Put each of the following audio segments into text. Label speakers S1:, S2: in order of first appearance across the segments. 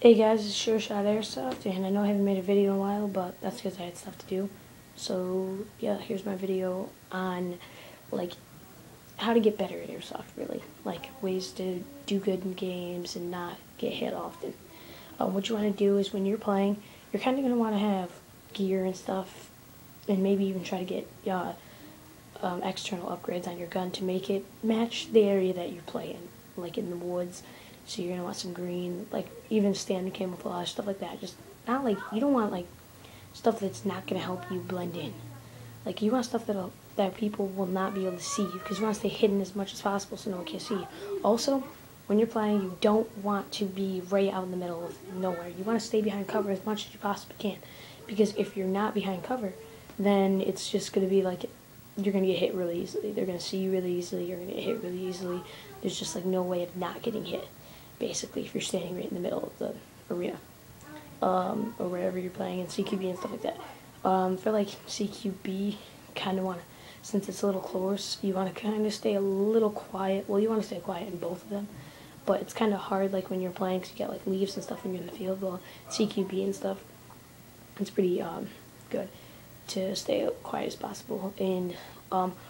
S1: Hey guys, it's Sure Shot Airsoft, and I know I haven't made a video in a while, but that's because I had stuff to do. So yeah, here's my video on like how to get better at airsoft, really, like ways to do good in games and not get hit often. What you want to do is when you're playing, you're kind of going to want to have gear and stuff, and maybe even try to get external upgrades on your gun to make it match the area that you play in, like in the woods. So you're gonna want some green, like even standard camouflage, stuff like that. Just not like, you don't want like stuff that's not gonna help you blend in. Like you want stuff that people will not be able to see you, because you want to stay hidden as much as possible so no one can see you. Also, when you're playing, you don't want to be right out in the middle of nowhere. You want to stay behind cover as much as you possibly can, because if you're not behind cover, then it's just going to be like you're going to get hit really easily. They're going to see you really easily. You're going to get hit really easily. There's just like no way of not getting hit, basically, if you're standing right in the middle of the arena, or wherever you're playing in CQB and stuff like that. For like CQB, kind of want to, since it's a little close, you want to kind of stay a little quiet. Well, you want to stay quiet in both of them, but it's kind of hard like when you're playing, because you get like leaves and stuff when you're in the field. Well, CQB and stuff, it's pretty good to stay quiet as possible. And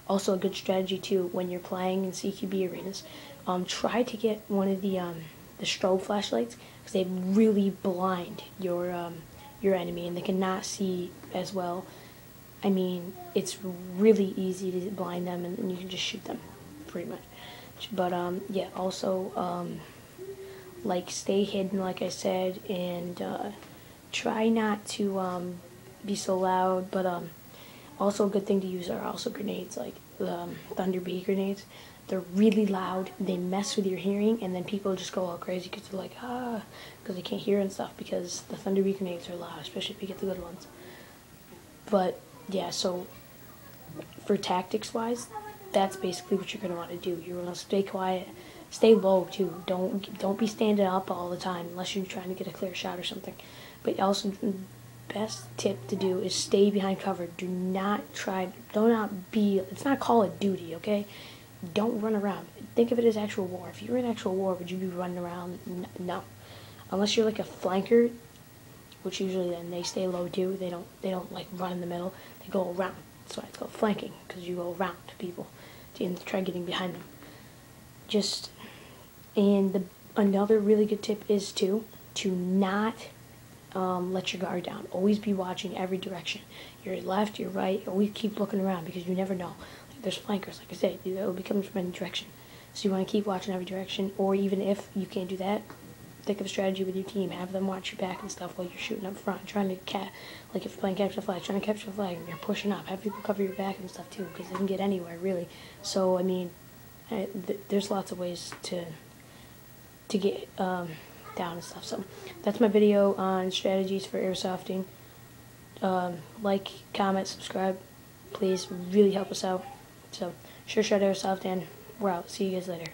S1: also a good strategy too when you're playing in CQB arenas, try to get one of the strobe flashlights, because they really blind your enemy and they cannot see as well. I mean, it's really easy to blind them, and you can just shoot them pretty much. But yeah, also like stay hidden, like I said, and try not to be so loud. But also a good thing to use are also grenades, like the Thunder Bee grenades. They're really loud, they mess with your hearing, and then people just go all crazy because they're like, ah, because they can't hear and stuff, because the Thunder Bee grenades are loud, especially if you get the good ones. But yeah, so for tactics wise, that's basically what you're going to want to do. You're going to stay quiet, stay low too. Don't be standing up all the time unless you're trying to get a clear shot or something. But also, best tip to do is stay behind cover. Do not be, it's not Call of Duty, okay? Don't run around. Think of it as actual war. If you were in actual war, would you be running around? No. Unless you're like a flanker, which usually then they stay low too. They don't like run in the middle. They go around. That's why it's called flanking, because you go around to people to try getting behind them. Another really good tip is to not let your guard down. Always be watching every direction. Your left, your right. Always keep looking around, because you never know. Like, there's flankers, like I said, they'll be coming from any direction. So you want to keep watching every direction. Or even if you can't do that, think of a strategy with your team. Have them watch your back and stuff while you're shooting up front, trying to like if you're playing capture the flag, trying to capture the flag and you're pushing up. Have people cover your back and stuff too, because they can get anywhere really. So I mean, there's lots of ways to get down and stuff. So that's my video on strategies for airsofting. Like, comment, subscribe, please, really help us out. So Sure Shot Airsoft, and we're out. See you guys later.